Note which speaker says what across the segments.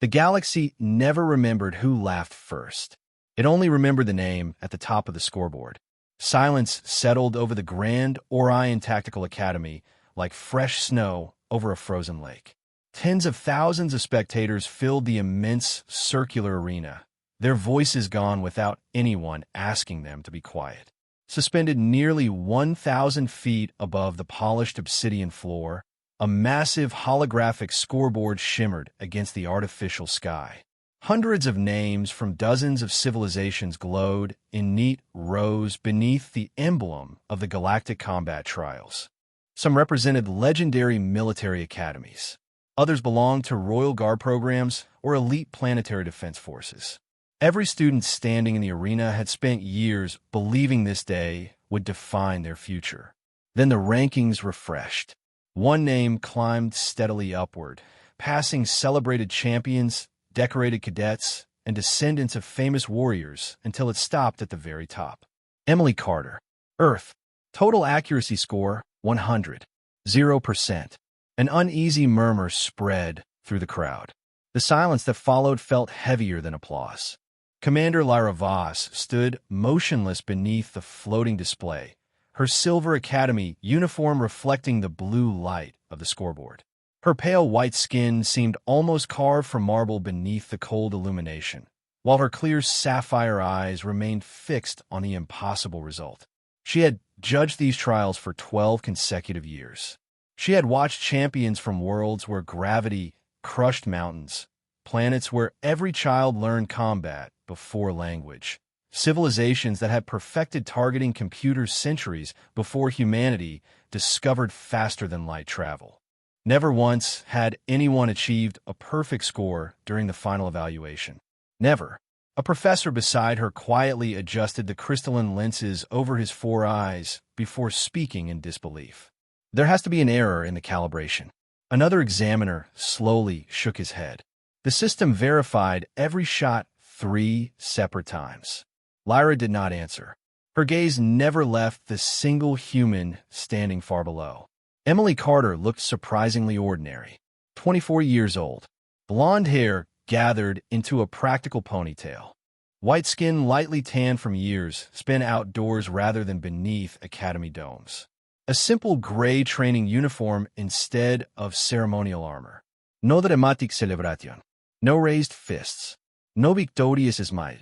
Speaker 1: The galaxy never remembered who laughed first. It only remembered the name at the top of the scoreboard. Silence settled over the Grand Orion Tactical Academy like fresh snow over a frozen lake. Tens of thousands of spectators filled the immense circular arena, their voices gone without anyone asking them to be quiet. Suspended nearly 1,000 feet above the polished obsidian floor, a massive holographic scoreboard shimmered against the artificial sky. Hundreds of names from dozens of civilizations glowed in neat rows beneath the emblem of the Galactic Combat Trials. Some represented legendary military academies. Others belonged to Royal Guard programs or elite planetary defense forces. Every student standing in the arena had spent years believing this day would define their future. Then the rankings refreshed. One name climbed steadily upward, passing celebrated champions, decorated cadets, and descendants of famous warriors until it stopped at the very top. Emily Carter, Earth. Total accuracy score, 100. 0%. An uneasy murmur spread through the crowd. The silence that followed felt heavier than applause. Commander Lyra Voss stood motionless beneath the floating display, her silver academy uniform reflecting the blue light of the scoreboard. Her pale white skin seemed almost carved from marble beneath the cold illumination, while her clear sapphire eyes remained fixed on the impossible result. She had judged these trials for 12 consecutive years. She had watched champions from worlds where gravity crushed mountains, planets where every child learned combat before language, civilizations that had perfected targeting computers centuries before humanity discovered faster-than-light travel. Never once had anyone achieved a perfect score during the final evaluation. Never. A professor beside her quietly adjusted the crystalline lenses over his 4 eyes before speaking in disbelief. There has to be an error in the calibration. Another examiner slowly shook his head. The system verified every shot 3 separate times. Lyra did not answer. Her gaze never left the single human standing far below. Emily Carter looked surprisingly ordinary. 24 years old. Blonde hair gathered into a practical ponytail. White skin lightly tanned from years spent outdoors rather than beneath academy domes. A simple gray training uniform instead of ceremonial armor. No dramatic celebration. No raised fists. No victorious smile.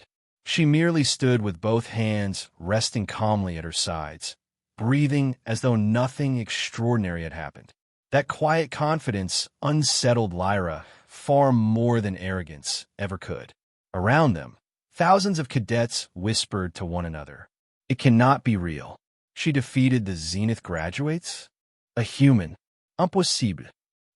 Speaker 1: She merely stood with both hands resting calmly at her sides, breathing as though nothing extraordinary had happened. That quiet confidence unsettled Lyra far more than arrogance ever could. Around them, thousands of cadets whispered to one another. It cannot be real. She defeated the Zenith graduates? A human. Impossible.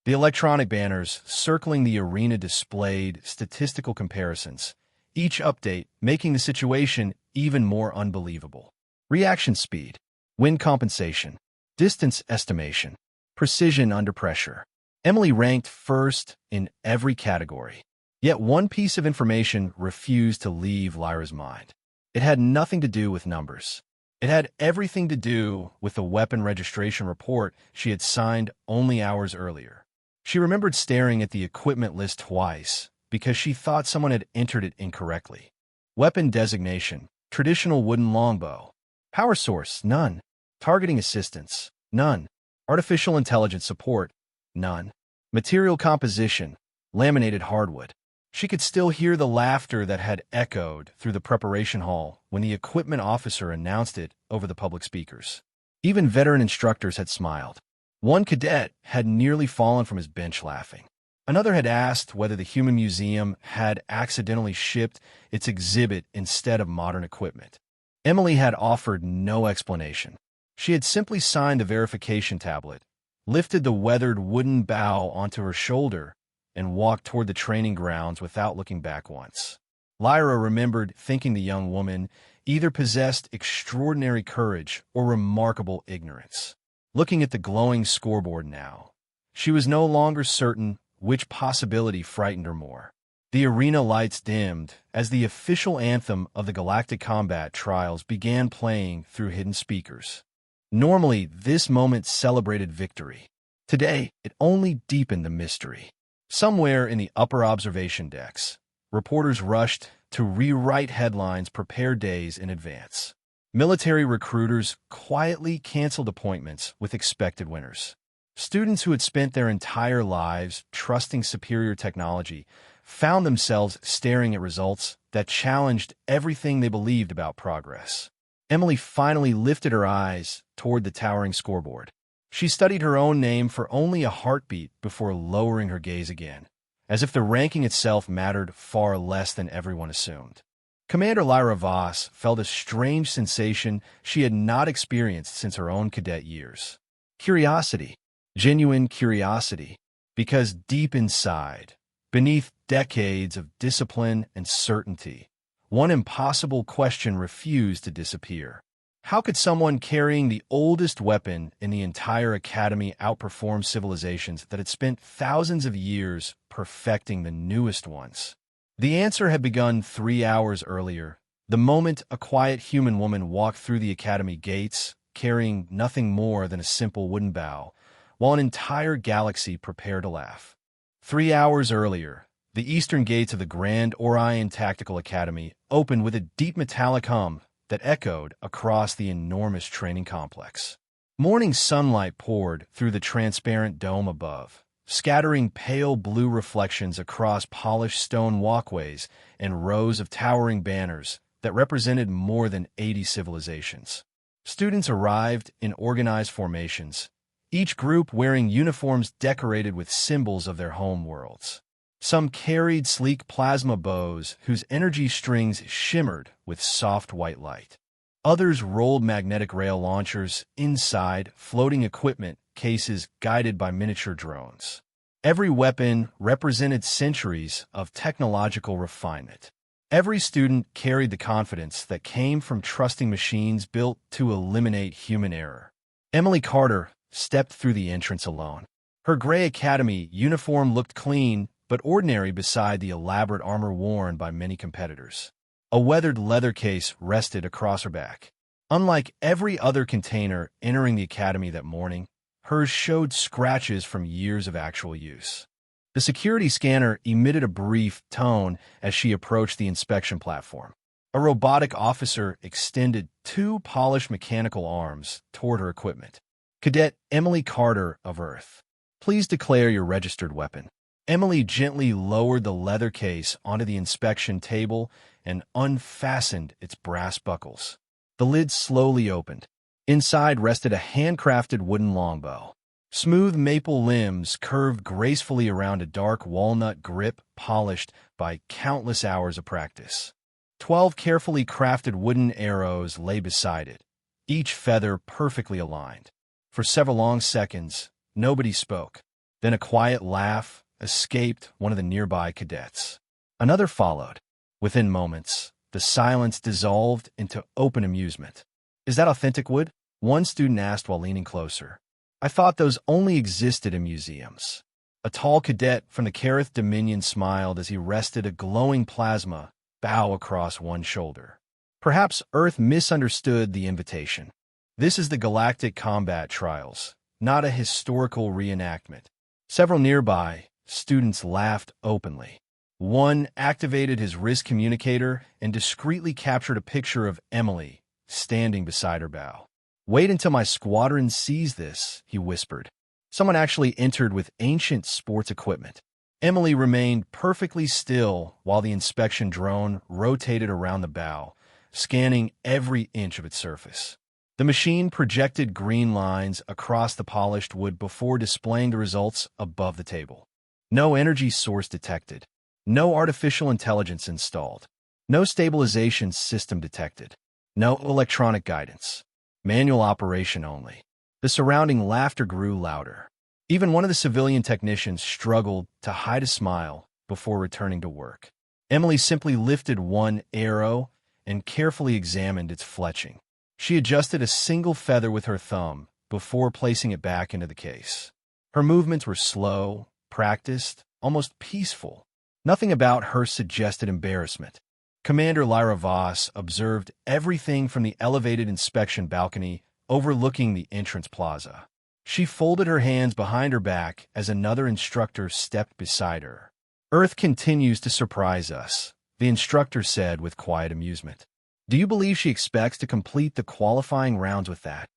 Speaker 1: The electronic banners circling the arena displayed statistical comparisons, each update making the situation even more unbelievable. Reaction speed, wind compensation, distance estimation, precision under pressure. Emily ranked first in every category. Yet one piece of information refused to leave Lyra's mind. It had nothing to do with numbers. It had everything to do with the weapon registration report she had signed only hours earlier. She remembered staring at the equipment list twice because she thought someone had entered it incorrectly. Weapon designation, traditional wooden longbow. Power source, none. Targeting assistance, none. Artificial intelligence support, none. Material composition, laminated hardwood. She could still hear the laughter that had echoed through the preparation hall when the equipment officer announced it over the public speakers. Even veteran instructors had smiled. One cadet had nearly fallen from his bench laughing. Another had asked whether the Human Museum had accidentally shipped its exhibit instead of modern equipment. Emily had offered no explanation. She had simply signed the verification tablet, lifted the weathered wooden bow onto her shoulder, and walked toward the training grounds without looking back once. Lyra remembered thinking the young woman either possessed extraordinary courage or remarkable ignorance. Looking at the glowing scoreboard now, she was no longer certain which possibility frightened her more. The arena lights dimmed as the official anthem of the Galactic Combat Trials began playing through hidden speakers. Normally, this moment celebrated victory. Today, it only deepened the mystery. Somewhere in the upper observation decks, reporters rushed to rewrite headlines prepared days in advance. Military recruiters quietly canceled appointments with expected winners. Students who had spent their entire lives trusting superior technology found themselves staring at results that challenged everything they believed about progress. Emily finally lifted her eyes toward the towering scoreboard. She studied her own name for only a heartbeat before lowering her gaze again, as if the ranking itself mattered far less than everyone assumed. Commander Lyra Voss felt a strange sensation she had not experienced since her own cadet years. Curiosity. Genuine curiosity. Because deep inside, beneath decades of discipline and certainty, one impossible question refused to disappear. How could someone carrying the oldest weapon in the entire academy outperform civilizations that had spent thousands of years perfecting the newest ones? The answer had begun 3 hours earlier, the moment a quiet human woman walked through the academy gates, carrying nothing more than a simple wooden bow, while an entire galaxy prepared to laugh. 3 hours earlier, the eastern gates of the Grand Orion Tactical Academy opened with a deep metallic hum that echoed across the enormous training complex. Morning sunlight poured through the transparent dome above, scattering pale blue reflections across polished stone walkways and rows of towering banners that represented more than 80 civilizations. Students arrived in organized formations, each group wearing uniforms decorated with symbols of their home worlds. Some carried sleek plasma bows whose energy strings shimmered with soft white light. Others rolled magnetic rail launchers inside floating equipment cases guided by miniature drones. Every weapon represented centuries of technological refinement. Every student carried the confidence that came from trusting machines built to eliminate human error. Emily Carter stepped through the entrance alone. Her gray academy uniform looked clean but ordinary beside the elaborate armor worn by many competitors. A weathered leather case rested across her back. Unlike every other container entering the academy that morning, hers showed scratches from years of actual use. The security scanner emitted a brief tone as she approached the inspection platform. A robotic officer extended 2 polished mechanical arms toward her equipment. Cadet Emily Carter of Earth, please declare your registered weapon. Emily gently lowered the leather case onto the inspection table and unfastened its brass buckles. The lid slowly opened. Inside rested a handcrafted wooden longbow. Smooth maple limbs curved gracefully around a dark walnut grip polished by countless hours of practice. 12 carefully crafted wooden arrows lay beside it, each feather perfectly aligned. For several long seconds, nobody spoke. Then a quiet laugh escaped one of the nearby cadets. Another followed. Within moments, the silence dissolved into open amusement. Is that authentic wood? One student asked while leaning closer. I thought those only existed in museums. A tall cadet from the Kareth Dominion smiled as he rested a glowing plasma bow across one shoulder. Perhaps Earth misunderstood the invitation. This is the Galactic Combat Trials, not a historical reenactment. Several nearby students laughed openly. One activated his wrist communicator and discreetly captured a picture of Emily standing beside her bow. Wait until my squadron sees this, he whispered. Someone actually entered with ancient sports equipment. Emily remained perfectly still while the inspection drone rotated around the bow, scanning every inch of its surface. The machine projected green lines across the polished wood before displaying the results above the table. No energy source detected. No artificial intelligence installed. No stabilization system detected. No electronic guidance. Manual operation only. The surrounding laughter grew louder. Even one of the civilian technicians struggled to hide a smile before returning to work. Emily simply lifted one arrow and carefully examined its fletching. She adjusted a single feather with her thumb before placing it back into the case. Her movements were slow, practiced, almost peaceful. Nothing about her suggested embarrassment. Commander Lyra Voss observed everything from the elevated inspection balcony overlooking the entrance plaza. She folded her hands behind her back as another instructor stepped beside her. Earth continues to surprise us, the instructor said with quiet amusement. Do you believe she expects to complete the qualifying rounds with that?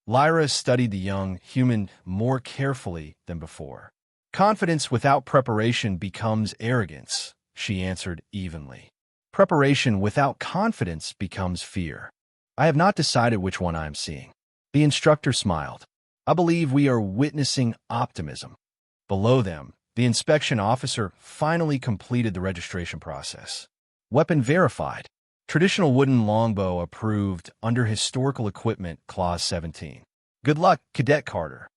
Speaker 1: Lyra studied the young human more carefully than before. Confidence without preparation becomes arrogance, she answered evenly. Preparation without confidence becomes fear. I have not decided which one I am seeing. The instructor smiled. I believe we are witnessing optimism. Below them, the inspection officer finally completed the registration process. Weapon verified. Traditional wooden longbow approved under Historical Equipment Clause 17. Good luck, Cadet Carter.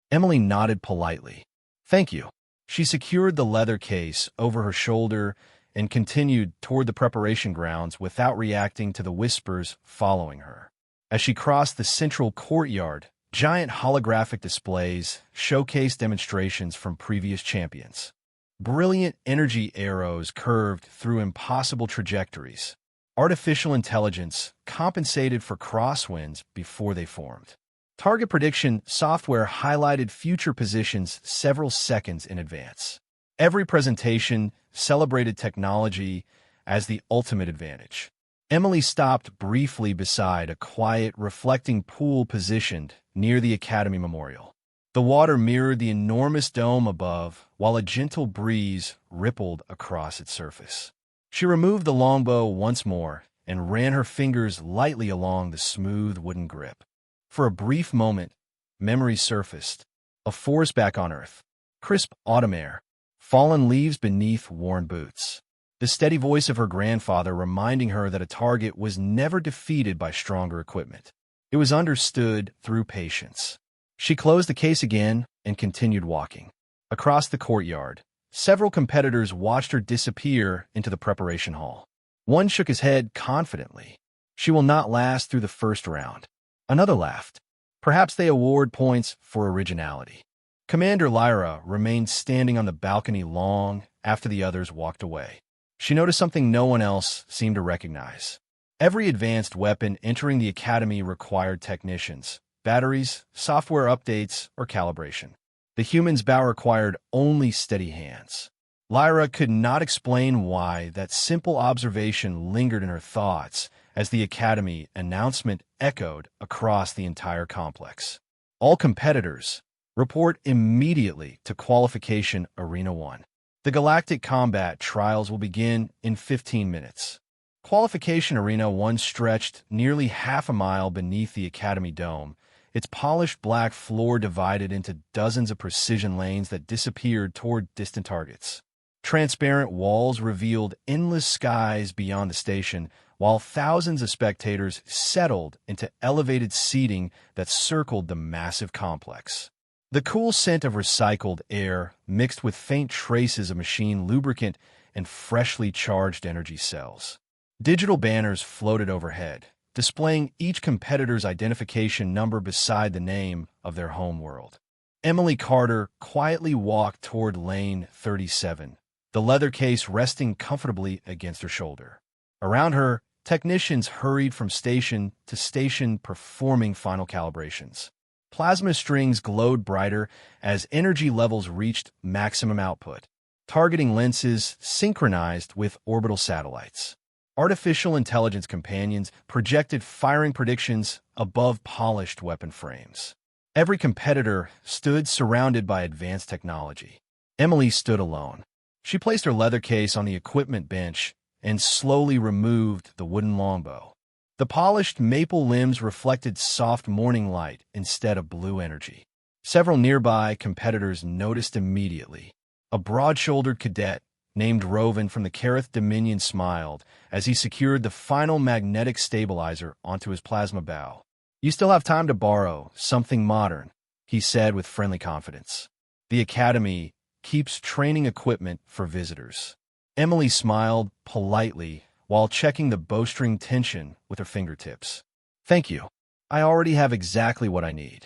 Speaker 1: Emily nodded politely. Thank you. She secured the leather case over her shoulder and continued toward the preparation grounds without reacting to the whispers following her. As she crossed the central courtyard, giant holographic displays showcased demonstrations from previous champions. Brilliant energy arrows curved through impossible trajectories. Artificial intelligence compensated for crosswinds before they formed. Target prediction software highlighted future positions several seconds in advance. Every presentation celebrated technology as the ultimate advantage. Emily stopped briefly beside a quiet, reflecting pool positioned near the Academy Memorial. The water mirrored the enormous dome above, while a gentle breeze rippled across its surface. She removed the longbow once more and ran her fingers lightly along the smooth wooden grip. For a brief moment, memories surfaced. A forest back on Earth, crisp autumn air, fallen leaves beneath worn boots. The steady voice of her grandfather reminding her that a target was never defeated by stronger equipment. It was understood through patience. She closed the case again and continued walking. Across the courtyard, several competitors watched her disappear into the preparation hall. One shook his head confidently. She will not last through the first round. Another laughed. Perhaps they award points for originality. Commander Lyra remained standing on the balcony long after the others walked away. She noticed something no one else seemed to recognize. Every advanced weapon entering the academy required technicians, batteries, software updates, or calibration. The human's bow required only steady hands. Lyra could not explain why that simple observation lingered in her thoughts as the academy announcement echoed across the entire complex. All competitors report immediately to Qualification Arena 1. The Galactic Combat Trials will begin in 15 minutes. Qualification Arena 1 stretched nearly half a mile beneath the Academy Dome, its polished black floor divided into dozens of precision lanes that disappeared toward distant targets. Transparent walls revealed endless skies beyond the station, while thousands of spectators settled into elevated seating that circled the massive complex. The cool scent of recycled air mixed with faint traces of machine lubricant and freshly charged energy cells. Digital banners floated overhead, displaying each competitor's identification number beside the name of their home world. Emily Carter quietly walked toward lane 37, the leather case resting comfortably against her shoulder. Around her, technicians hurried from station to station performing final calibrations. Plasma strings glowed brighter as energy levels reached maximum output. Targeting lenses synchronized with orbital satellites. Artificial intelligence companions projected firing predictions above polished weapon frames. Every competitor stood surrounded by advanced technology. Emily stood alone. She placed her leather case on the equipment bench and slowly removed the wooden longbow. The polished maple limbs reflected soft morning light instead of blue energy. Several nearby competitors noticed immediately. A broad-shouldered cadet named Rovan from the Kareth Dominion smiled as he secured the final magnetic stabilizer onto his plasma bow. You still have time to borrow something modern, he said with friendly confidence. The Academy keeps training equipment for visitors. Emily smiled politely while checking the bowstring tension with her fingertips. Thank you. I already have exactly what I need.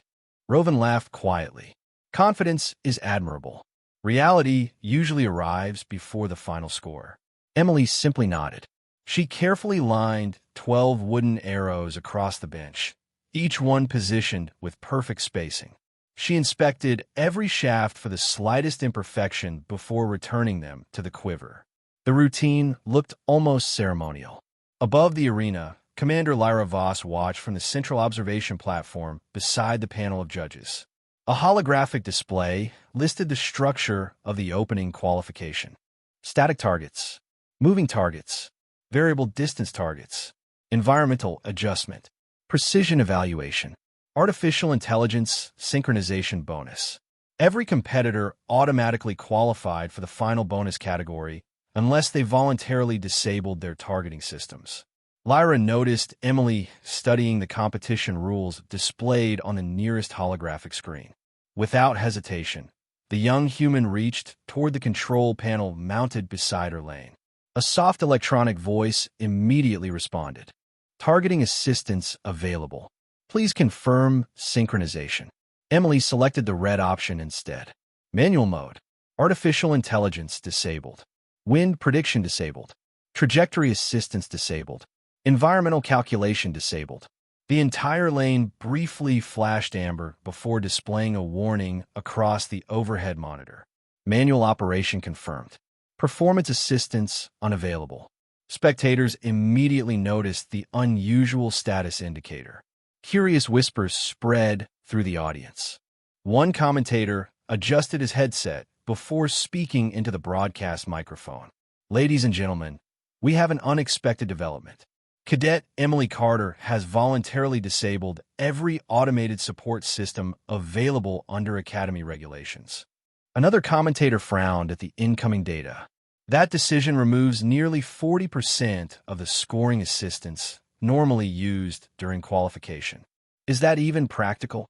Speaker 1: Rovan laughed quietly. Confidence is admirable. Reality usually arrives before the final score. Emily simply nodded. She carefully lined 12 wooden arrows across the bench, each one positioned with perfect spacing. She inspected every shaft for the slightest imperfection before returning them to the quiver. The routine looked almost ceremonial. Above the arena, Commander Lyra Voss watched from the central observation platform beside the panel of judges. A holographic display listed the structure of the opening qualification. Static targets, moving targets, variable distance targets, environmental adjustment, precision evaluation, artificial intelligence synchronization bonus. Every competitor automatically qualified for the final bonus category unless they voluntarily disabled their targeting systems. Lyra noticed Emily studying the competition rules displayed on the nearest holographic screen. Without hesitation, the young human reached toward the control panel mounted beside her lane. A soft electronic voice immediately responded. Targeting assistance available. Please confirm synchronization. Emily selected the red option instead. Manual mode. Artificial intelligence disabled. Wind prediction disabled. Trajectory assistance disabled. Environmental calculation disabled. The entire lane briefly flashed amber before displaying a warning across the overhead monitor. Manual operation confirmed. Performance assistance unavailable. Spectators immediately noticed the unusual status indicator. Curious whispers spread through the audience. One commentator adjusted his headset before speaking into the broadcast microphone. Ladies and gentlemen, we have an unexpected development. Cadet Emily Carter has voluntarily disabled every automated support system available under Academy regulations. Another commentator frowned at the incoming data. That decision removes nearly 40% of the scoring assistance normally used during qualification. Is that even practical?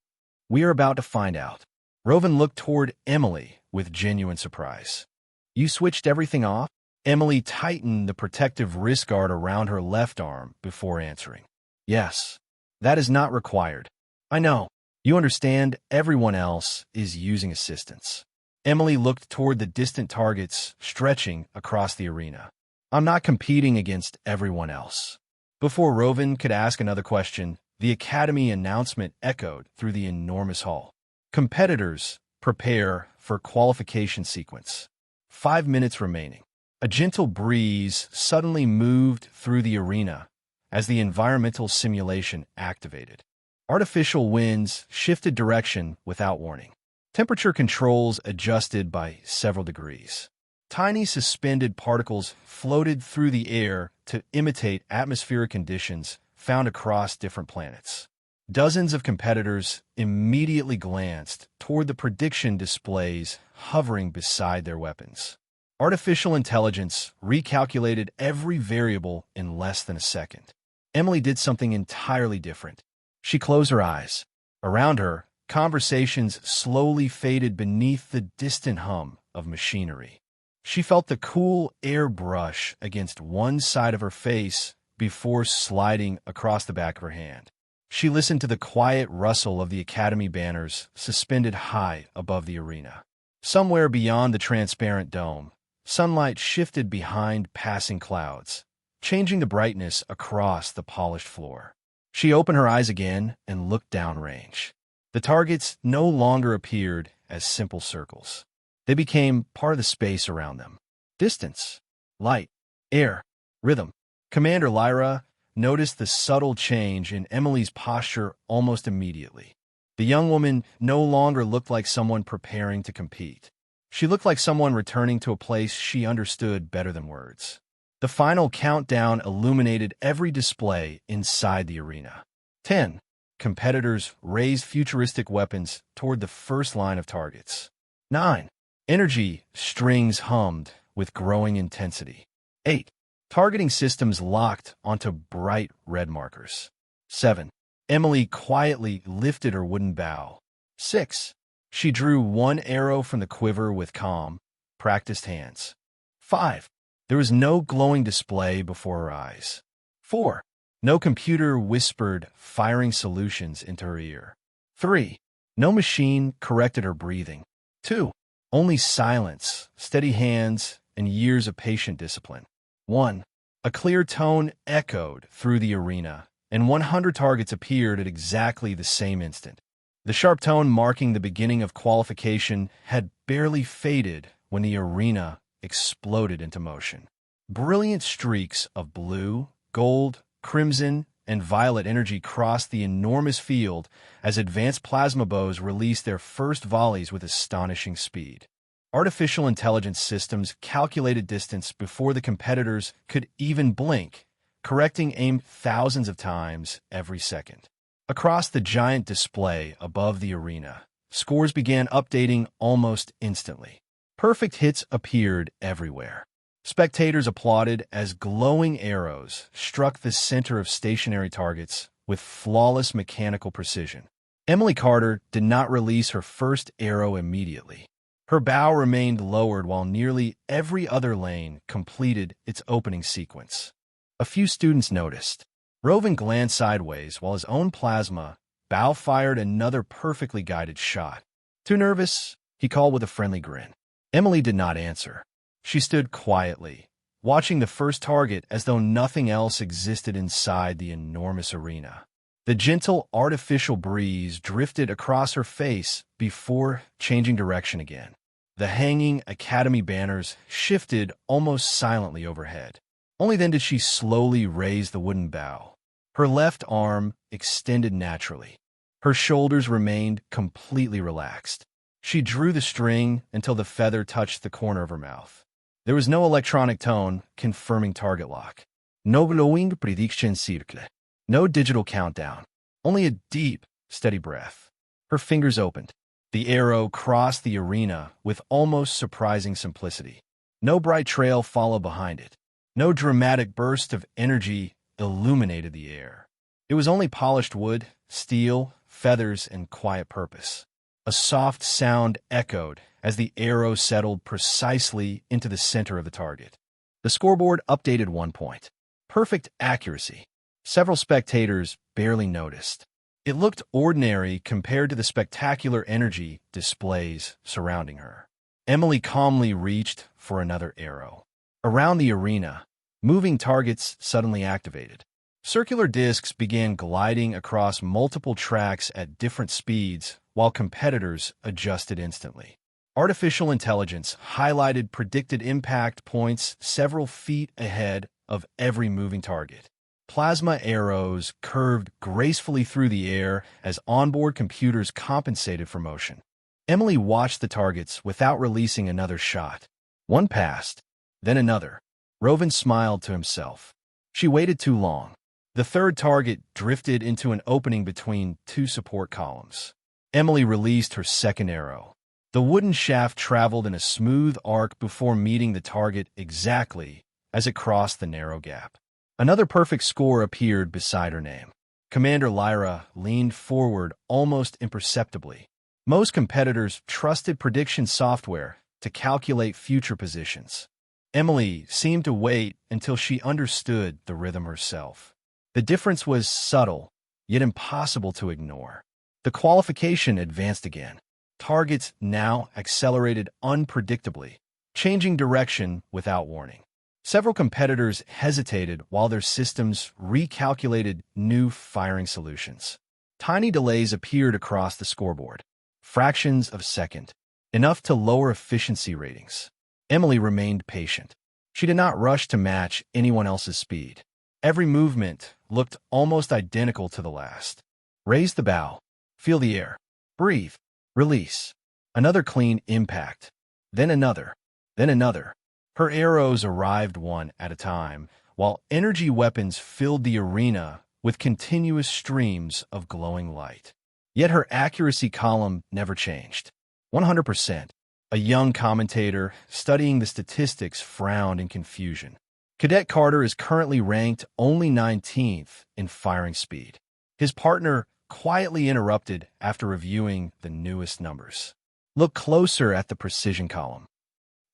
Speaker 1: We are about to find out. Rovan looked toward Emily with genuine surprise. You switched everything off? Emily tightened the protective wrist guard around her left arm before answering. Yes, that is not required. I know. You understand everyone else is using assistance. Emily looked toward the distant targets stretching across the arena. I'm not competing against everyone else. Before Rovan could ask another question, the Academy announcement echoed through the enormous hall. Competitors, prepare for qualification sequence. 5 minutes remaining. A gentle breeze suddenly moved through the arena as the environmental simulation activated. Artificial winds shifted direction without warning. Temperature controls adjusted by several degrees. Tiny suspended particles floated through the air to imitate atmospheric conditions found across different planets. Dozens of competitors immediately glanced toward the prediction displays hovering beside their weapons. Artificial intelligence recalculated every variable in less than a second. Emily did something entirely different. She closed her eyes. Around her, conversations slowly faded beneath the distant hum of machinery. She felt the cool air brush against one side of her face before sliding across the back of her hand. She listened to the quiet rustle of the Academy banners suspended high above the arena. Somewhere beyond the transparent dome, sunlight shifted behind passing clouds, changing the brightness across the polished floor. She opened her eyes again and looked downrange. The targets no longer appeared as simple circles. They became part of the space around them. Distance, light, air, rhythm. Commander Lyra noticed the subtle change in Emily's posture almost immediately. The young woman no longer looked like someone preparing to compete. She looked like someone returning to a place she understood better than words. The final countdown illuminated every display inside the arena. 10. Competitors raised futuristic weapons toward the first line of targets. 9. Energy strings hummed with growing intensity. 8. Targeting systems locked onto bright red markers. 7. Emily quietly lifted her wooden bow. 6. She drew one arrow from the quiver with calm, practiced hands. 5. There was no glowing display before her eyes. 4. No computer whispered firing solutions into her ear. 3. No machine corrected her breathing. 2. Only silence, steady hands, and years of patient discipline. 1. A clear tone echoed through the arena, and 100 targets appeared at exactly the same instant. The sharp tone marking the beginning of qualification had barely faded when the arena exploded into motion. Brilliant streaks of blue, gold, crimson, and violet energy crossed the enormous field as advanced plasma bows released their first volleys with astonishing speed. Artificial intelligence systems calculated distance before the competitors could even blink, correcting aim thousands of times every second. Across the giant display above the arena, scores began updating almost instantly. Perfect hits appeared everywhere. Spectators applauded as glowing arrows struck the center of stationary targets with flawless mechanical precision. Emily Carter did not release her first arrow immediately. Her bow remained lowered while nearly every other lane completed its opening sequence. A few students noticed. Rovan glanced sideways while his own plasma bow fired another perfectly guided shot. "Too nervous?" he called with a friendly grin. Emily did not answer. She stood quietly, watching the first target as though nothing else existed inside the enormous arena. The gentle, artificial breeze drifted across her face before changing direction again. The hanging Academy banners shifted almost silently overhead. Only then did she slowly raise the wooden bow. Her left arm extended naturally. Her shoulders remained completely relaxed. She drew the string until the feather touched the corner of her mouth. There was no electronic tone confirming target lock. No glowing prediction circle. No digital countdown. Only a deep, steady breath. Her fingers opened. The arrow crossed the arena with almost surprising simplicity. No bright trail followed behind it. No dramatic burst of energy illuminated the air. It was only polished wood, steel, feathers, and quiet purpose. A soft sound echoed as the arrow settled precisely into the center of the target. The scoreboard updated 1 point. Perfect accuracy. Several spectators barely noticed. It looked ordinary compared to the spectacular energy displays surrounding her. Emily calmly reached for another arrow. Around the arena, moving targets suddenly activated. Circular discs began gliding across multiple tracks at different speeds while competitors adjusted instantly. Artificial intelligence highlighted predicted impact points several feet ahead of every moving target. Plasma arrows curved gracefully through the air as onboard computers compensated for motion. Emily watched the targets without releasing another shot. One passed, then another. Rovan smiled to himself. She waited too long. The third target drifted into an opening between two support columns. Emily released her second arrow. The wooden shaft traveled in a smooth arc before meeting the target exactly as it crossed the narrow gap. Another perfect score appeared beside her name. Commander Lyra leaned forward almost imperceptibly. Most competitors trusted prediction software to calculate future positions. Emily seemed to wait until she understood the rhythm herself. The difference was subtle, yet impossible to ignore. The qualification advanced again. Targets now accelerated unpredictably, changing direction without warning. Several competitors hesitated while their systems recalculated new firing solutions. Tiny delays appeared across the scoreboard. Fractions of a second, enough to lower efficiency ratings. Emily remained patient. She did not rush to match anyone else's speed. Every movement looked almost identical to the last. Raise the bow. Feel the air. Breathe. Release. Another clean impact. Then another. Then another. Her arrows arrived one at a time, while energy weapons filled the arena with continuous streams of glowing light. Yet her accuracy column never changed. 100%. A young commentator studying the statistics frowned in confusion. Cadet Carter is currently ranked only 19th in firing speed. His partner quietly interrupted after reviewing the newest numbers. Look closer at the precision column.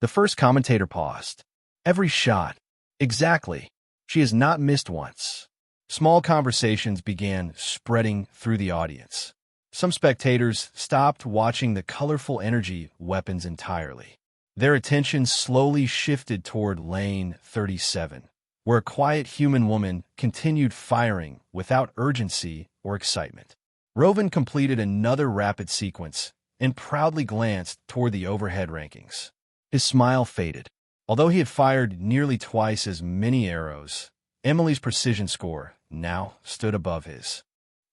Speaker 1: The first commentator paused. Every shot. Exactly. She has not missed once. Small conversations began spreading through the audience. Some spectators stopped watching the colorful energy weapons entirely. Their attention slowly shifted toward lane 37, where a quiet human woman continued firing without urgency or excitement. Rovan completed another rapid sequence and proudly glanced toward the overhead rankings. His smile faded. Although he had fired nearly twice as many arrows, Emily's precision score now stood above his.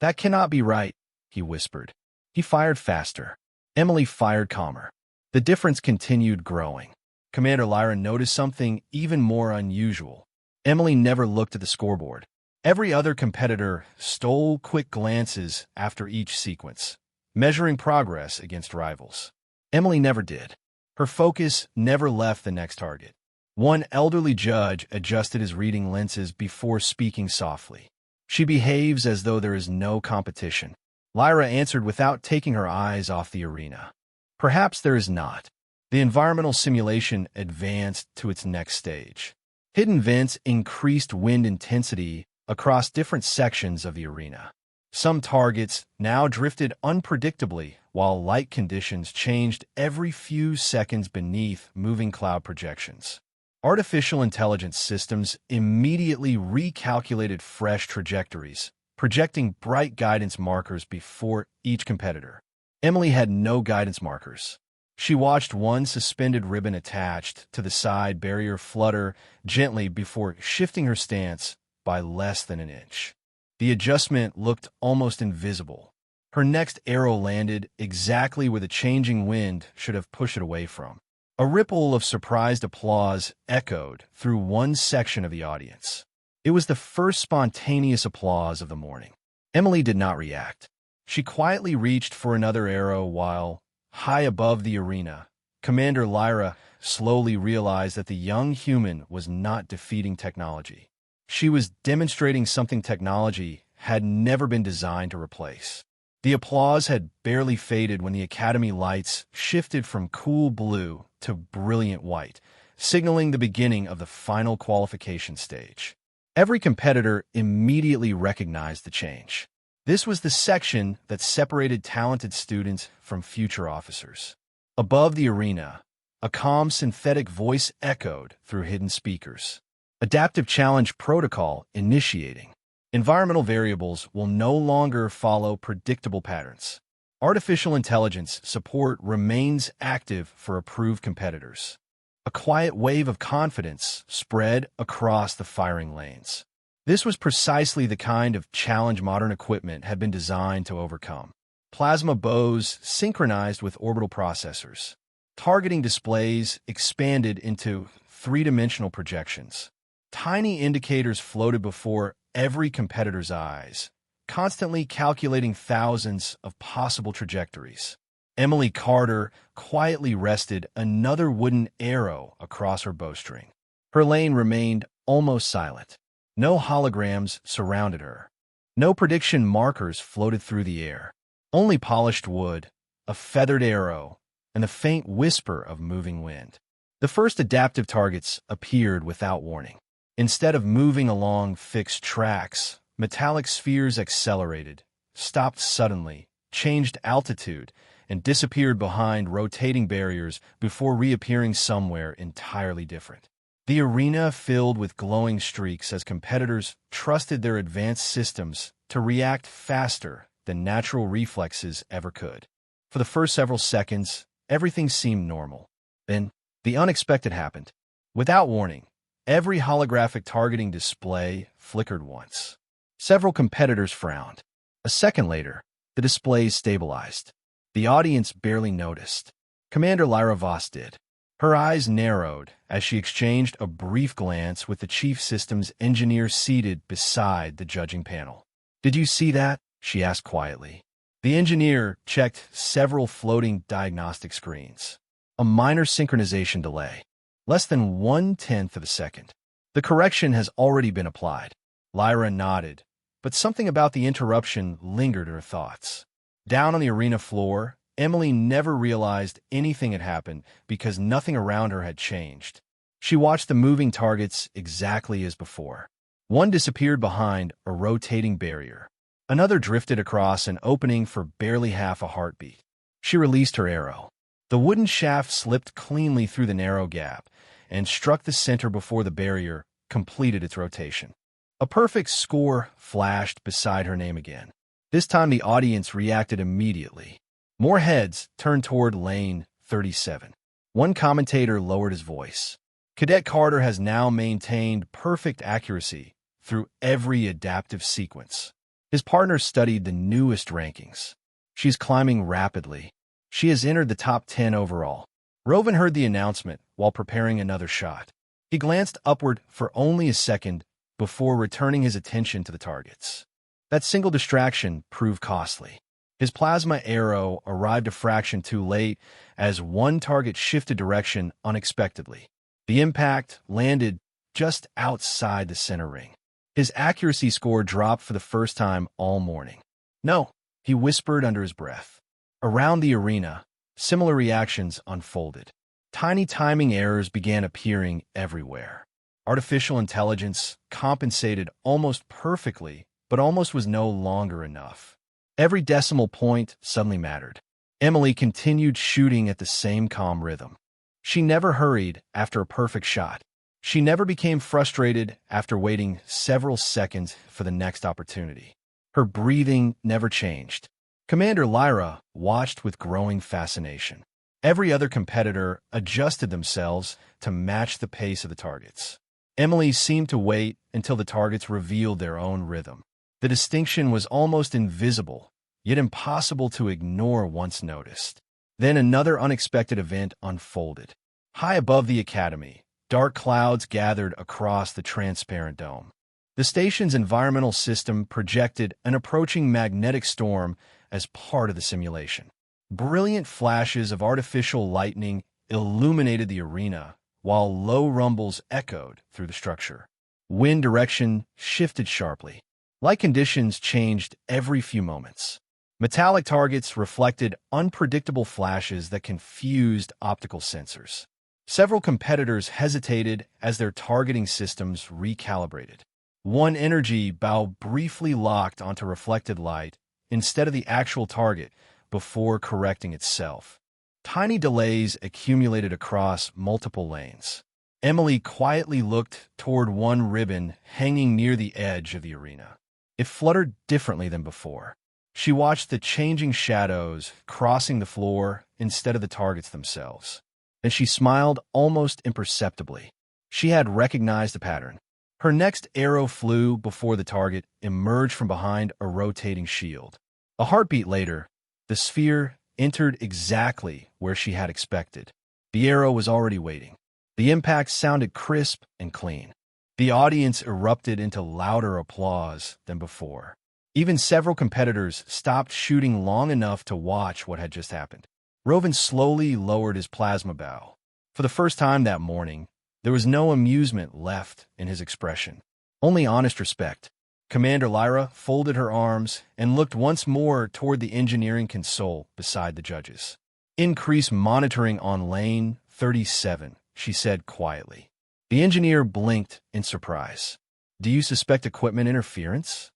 Speaker 1: "That cannot be right," he whispered. He fired faster. Emily fired calmer. The difference continued growing. Commander Lyra noticed something even more unusual. Emily never looked at the scoreboard. Every other competitor stole quick glances after each sequence, measuring progress against rivals. Emily never did. Her focus never left the next target. One elderly judge adjusted his reading lenses before speaking softly. "She behaves as though there is no competition." Lyra answered without taking her eyes off the arena. "Perhaps there is not." The environmental simulation advanced to its next stage. Hidden vents increased wind intensity across different sections of the arena. Some targets now drifted unpredictably, while light conditions changed every few seconds beneath moving cloud projections. Artificial intelligence systems immediately recalculated fresh trajectories, projecting bright guidance markers before each competitor. Emily had no guidance markers. She watched one suspended ribbon attached to the side barrier flutter gently before shifting her stance by less than an inch. The adjustment looked almost invisible. Her next arrow landed exactly where the changing wind should have pushed it away from. A ripple of surprised applause echoed through one section of the audience. It was the first spontaneous applause of the morning. Emily did not react. She quietly reached for another arrow while, high above the arena, Commander Lyra slowly realized that the young human was not defeating technology. She was demonstrating something technology had never been designed to replace. The applause had barely faded when the Academy lights shifted from cool blue to brilliant white, signaling the beginning of the final qualification stage. Every competitor immediately recognized the change. This was the section that separated talented students from future officers. Above the arena, a calm synthetic voice echoed through hidden speakers. Adaptive challenge protocol initiating. Environmental variables will no longer follow predictable patterns. Artificial intelligence support remains active for approved competitors. A quiet wave of confidence spread across the firing lanes. This was precisely the kind of challenge modern equipment had been designed to overcome. Plasma bows synchronized with orbital processors. Targeting displays expanded into three-dimensional projections. Tiny indicators floated before every competitor's eyes, constantly calculating thousands of possible trajectories. Emily Carter quietly rested another wooden arrow across her bowstring. Her lane remained almost silent. No holograms surrounded her. No prediction markers floated through the air. Only polished wood, a feathered arrow, and the faint whisper of moving wind. The first adaptive targets appeared without warning. Instead of moving along fixed tracks, metallic spheres accelerated, stopped suddenly, changed altitude, and disappeared behind rotating barriers before reappearing somewhere entirely different. The arena filled with glowing streaks as competitors trusted their advanced systems to react faster than natural reflexes ever could. For the first several seconds, everything seemed normal. Then, the unexpected happened. Without warning, every holographic targeting display flickered once. Several competitors frowned. A second later, the displays stabilized. The audience barely noticed. Commander Lyra Voss did. Her eyes narrowed as she exchanged a brief glance with the chief systems engineer seated beside the judging panel. "Did you see that?" she asked quietly. The engineer checked several floating diagnostic screens. A minor synchronization delay. Less than 1/10 of a second. "The correction has already been applied." Lyra nodded, but something about the interruption lingered in her thoughts. Down on the arena floor, Emily never realized anything had happened because nothing around her had changed. She watched the moving targets exactly as before. One disappeared behind a rotating barrier. Another drifted across an opening for barely half a heartbeat. She released her arrow. The wooden shaft slipped cleanly through the narrow gap and struck the center before the barrier completed its rotation. A perfect score flashed beside her name again. This time the audience reacted immediately. More heads turned toward lane 37. One commentator lowered his voice. Cadet Carter has now maintained perfect accuracy through every adaptive sequence. His partner studied the newest rankings. She's climbing rapidly. She has entered the top 10 overall. Rovan heard the announcement while preparing another shot. He glanced upward for only a second before returning his attention to the targets. That single distraction proved costly. His plasma arrow arrived a fraction too late as one target shifted direction unexpectedly. The impact landed just outside the center ring. His accuracy score dropped for the first time all morning. "No," he whispered under his breath. Around the arena, similar reactions unfolded. Tiny timing errors began appearing everywhere. Artificial intelligence compensated almost perfectly, but almost was no longer enough. Every decimal point suddenly mattered. Emily continued shooting at the same calm rhythm. She never hurried after a perfect shot. She never became frustrated after waiting several seconds for the next opportunity. Her breathing never changed. Commander Lyra watched with growing fascination. Every other competitor adjusted themselves to match the pace of the targets. Emily seemed to wait until the targets revealed their own rhythm. The distinction was almost invisible, yet impossible to ignore once noticed. Then another unexpected event unfolded. High above the academy, dark clouds gathered across the transparent dome. The station's environmental system projected an approaching magnetic storm as part of the simulation. Brilliant flashes of artificial lightning illuminated the arena, while low rumbles echoed through the structure. Wind direction shifted sharply. Light conditions changed every few moments. Metallic targets reflected unpredictable flashes that confused optical sensors. Several competitors hesitated as their targeting systems recalibrated. One energy bow briefly locked onto reflected light instead of the actual target before correcting itself. Tiny delays accumulated across multiple lanes. Emily quietly looked toward one ribbon hanging near the edge of the arena. It fluttered differently than before. She watched the changing shadows crossing the floor instead of the targets themselves. Then she smiled almost imperceptibly. She had recognized the pattern. Her next arrow flew before the target emerged from behind a rotating shield. A heartbeat later, the sphere entered exactly where she had expected. The arrow was already waiting. The impact sounded crisp and clean. The audience erupted into louder applause than before. Even several competitors stopped shooting long enough to watch what had just happened. Rovan slowly lowered his plasma bow. For the first time that morning, there was no amusement left in his expression, only honest respect. Commander Lyra folded her arms and looked once more toward the engineering console beside the judges. "Increase monitoring on lane 37, she said quietly. The engineer blinked in surprise. "Do you suspect equipment interference?"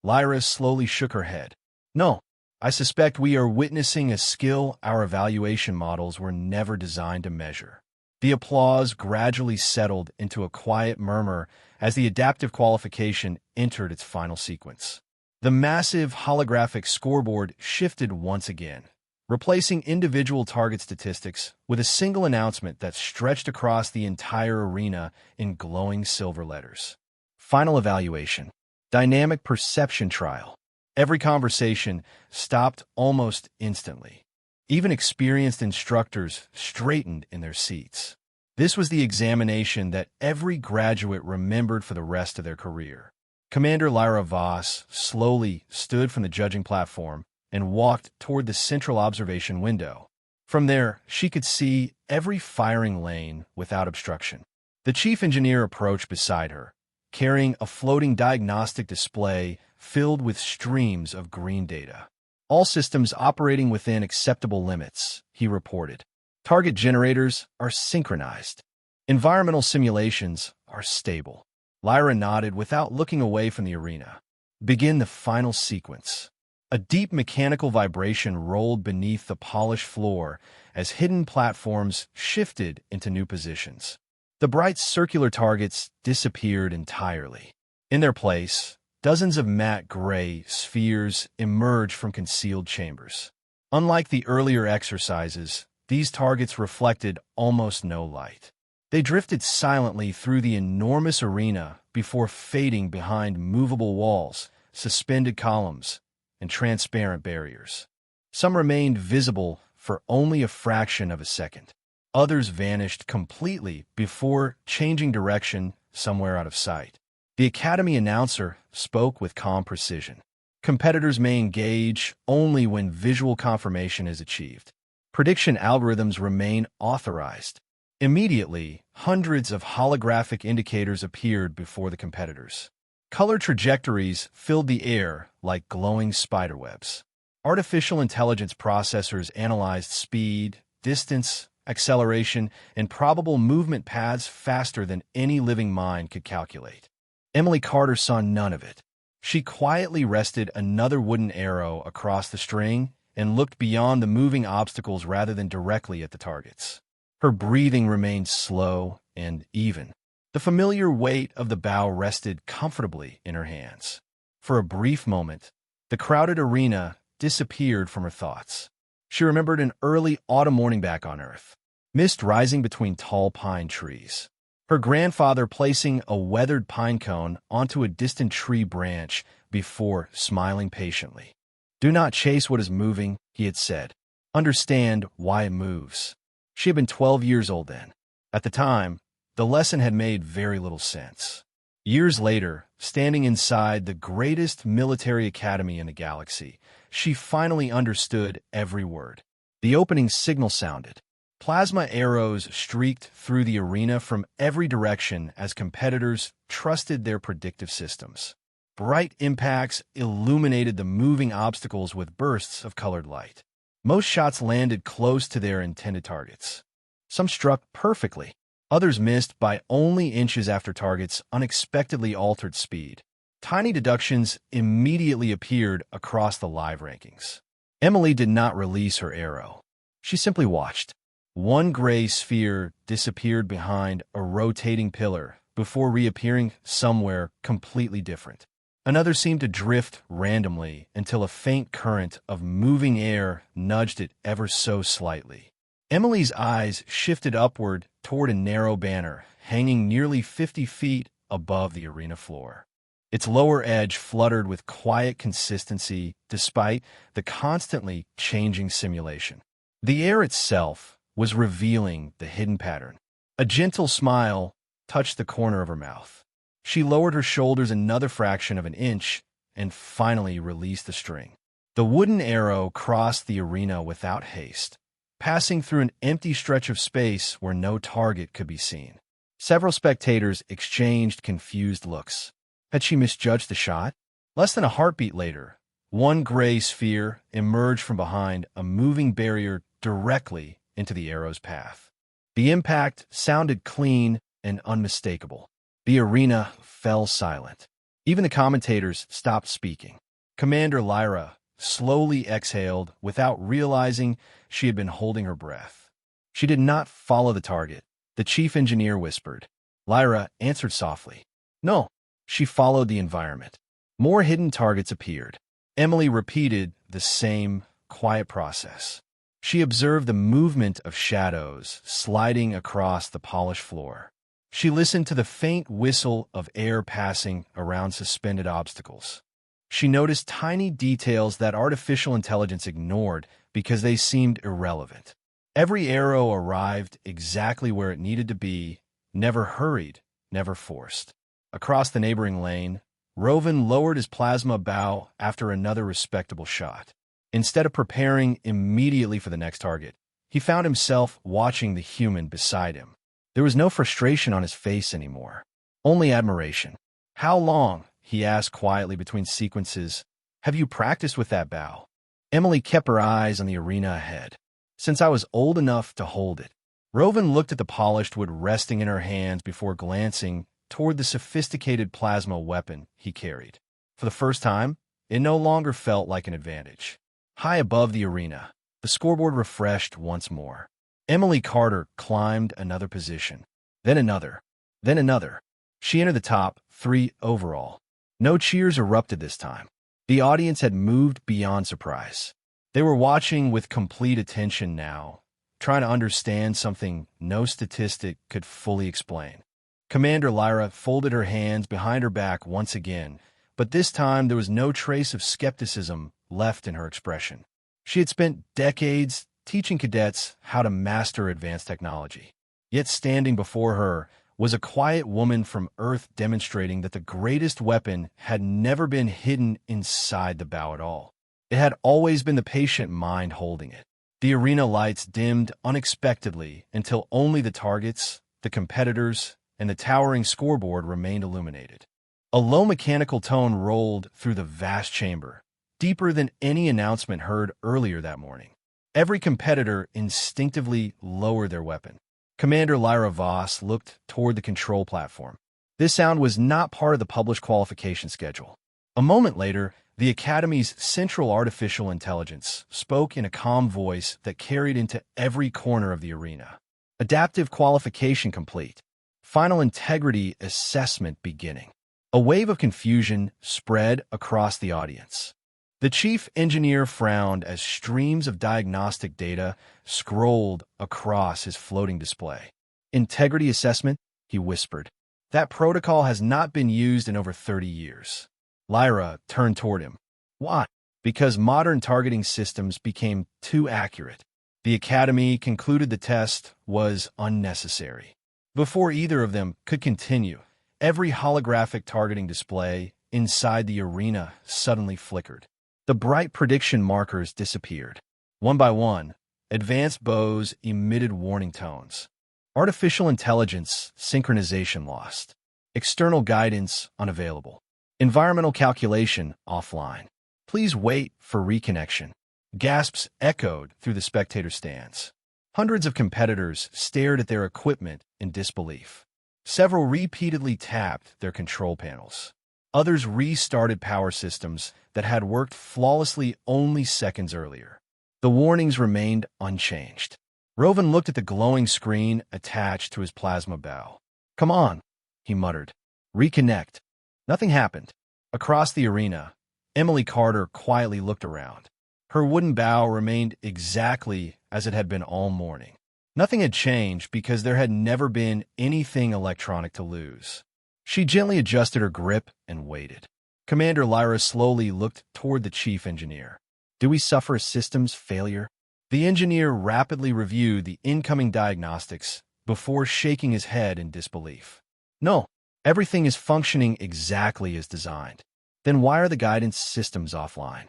Speaker 1: Lyra slowly shook her head. "No, I suspect we are witnessing a skill our evaluation models were never designed to measure." The applause gradually settled into a quiet murmur as the adaptive qualification entered its final sequence. The massive holographic scoreboard shifted once again, replacing individual target statistics with a single announcement that stretched across the entire arena in glowing silver letters. Final evaluation. Dynamic perception trial. Every conversation stopped almost instantly. Even experienced instructors straightened in their seats. This was the examination that every graduate remembered for the rest of their career. Commander Lyra Voss slowly stood from the judging platform and walked toward the central observation window. From there, she could see every firing lane without obstruction. The chief engineer approached beside her, carrying a floating diagnostic display filled with streams of green data. "All systems operating within acceptable limits," he reported. "Target generators are synchronized. Environmental simulations are stable." Lyra nodded without looking away from the arena. "Begin the final sequence." A deep mechanical vibration rolled beneath the polished floor as hidden platforms shifted into new positions. The bright circular targets disappeared entirely. In their place, Dozens of matte gray spheres emerged from concealed chambers. Unlike the earlier exercises, these targets reflected almost no light. They drifted silently through the enormous arena before fading behind movable walls, suspended columns, and transparent barriers. Some remained visible for only a fraction of a second. Others vanished completely before changing direction somewhere out of sight. The Academy announcer spoke with calm precision. Competitors may engage only when visual confirmation is achieved. Prediction algorithms remain authorized. Immediately, hundreds of holographic indicators appeared before the competitors. Color trajectories filled the air like glowing spiderwebs. Artificial intelligence processors analyzed speed, distance, acceleration, and probable movement paths faster than any living mind could calculate. Emily Carter saw none of it. She quietly rested another wooden arrow across the string and looked beyond the moving obstacles rather than directly at the targets. Her breathing remained slow and even. The familiar weight of the bow rested comfortably in her hands. For a brief moment, the crowded arena disappeared from her thoughts. She remembered an early autumn morning back on Earth, mist rising between tall pine trees. Her grandfather placing a weathered pine cone onto a distant tree branch before smiling patiently. "Do not chase what is moving," he had said. "Understand why it moves." She had been 12 years old then. At the time, the lesson had made very little sense. Years later, standing inside the greatest military academy in the galaxy, she finally understood every word. The opening signal sounded. Plasma arrows streaked through the arena from every direction as competitors trusted their predictive systems. Bright impacts illuminated the moving obstacles with bursts of colored light. Most shots landed close to their intended targets. Some struck perfectly. Others missed by only inches after targets unexpectedly altered speed. Tiny deductions immediately appeared across the live rankings. Emily did not release her arrow. She simply watched. One gray sphere disappeared behind a rotating pillar before reappearing somewhere completely different. Another seemed to drift randomly until a faint current of moving air nudged it ever so slightly. Emily's eyes shifted upward toward a narrow banner hanging nearly 50 feet above the arena floor. Its lower edge fluttered with quiet consistency despite the constantly changing simulation. The air itself was revealing the hidden pattern. A gentle smile touched the corner of her mouth. She lowered her shoulders another fraction of an inch and finally released the string. The wooden arrow crossed the arena without haste, passing through an empty stretch of space where no target could be seen. Several spectators exchanged confused looks. Had she misjudged the shot? Less than a heartbeat later, one gray sphere emerged from behind a moving barrier directly into the arrow's path. The impact sounded clean and unmistakable. The arena fell silent. Even the commentators stopped speaking. Commander Lyra slowly exhaled without realizing she had been holding her breath. She did not follow the target, the chief engineer whispered. Lyra answered softly. No, she followed the environment. More hidden targets appeared. Emily repeated the same quiet process. She observed the movement of shadows sliding across the polished floor. She listened to the faint whistle of air passing around suspended obstacles. She noticed tiny details that artificial intelligence ignored because they seemed irrelevant. Every arrow arrived exactly where it needed to be, never hurried, never forced. Across the neighboring lane, Rovan lowered his plasma bow after another respectable shot. Instead of preparing immediately for the next target, he found himself watching the human beside him. There was no frustration on his face anymore, only admiration. "How long?" he asked quietly between sequences. "Have you practiced with that bow?" Emily kept her eyes on the arena ahead. "Since I was old enough to hold it." Rovan looked at the polished wood resting in her hands before glancing toward the sophisticated plasma weapon he carried. For the first time, it no longer felt like an advantage. High above the arena, the scoreboard refreshed once more. Emily Carter climbed another position, then another, then another. She entered the top 3 overall. No cheers erupted this time. The audience had moved beyond surprise. They were watching with complete attention now, trying to understand something no statistic could fully explain. Commander Lyra folded her hands behind her back once again, but this time there was no trace of skepticism left in her expression. She had spent decades teaching cadets how to master advanced technology. Yet standing before her was a quiet woman from Earth demonstrating that the greatest weapon had never been hidden inside the bow at all. It had always been the patient mind holding it. The arena lights dimmed unexpectedly until only the targets, the competitors, and the towering scoreboard remained illuminated. A low mechanical tone rolled through the vast chamber, deeper than any announcement heard earlier that morning. Every competitor instinctively lowered their weapon. Commander Lyra Voss looked toward the control platform. This sound was not part of the published qualification schedule. A moment later, the Academy's Central Artificial Intelligence spoke in a calm voice that carried into every corner of the arena. Adaptive qualification complete. Final integrity assessment beginning. A wave of confusion spread across the audience. The chief engineer frowned as streams of diagnostic data scrolled across his floating display. Integrity assessment, he whispered. That protocol has not been used in over 30 years. Lyra turned toward him. Why? Because modern targeting systems became too accurate. The Academy concluded the test was unnecessary. Before either of them could continue, every holographic targeting display inside the arena suddenly flickered. The bright prediction markers disappeared. One by one, advanced bows emitted warning tones. Artificial intelligence synchronization lost. External guidance unavailable. Environmental calculation offline. Please wait for reconnection. Gasps echoed through the spectator stands. Hundreds of competitors stared at their equipment in disbelief. Several repeatedly tapped their control panels. Others restarted power systems that had worked flawlessly only seconds earlier. The warnings remained unchanged. Rovan looked at the glowing screen attached to his plasma bow. Come on, he muttered. Reconnect. Nothing happened. Across the arena, Emily Carter quietly looked around. Her wooden bow remained exactly as it had been all morning. Nothing had changed because there had never been anything electronic to lose. She gently adjusted her grip and waited. Commander Lyra slowly looked toward the chief engineer. Do we suffer a systems failure? The engineer rapidly reviewed the incoming diagnostics before shaking his head in disbelief. No, everything is functioning exactly as designed. Then why are the guidance systems offline?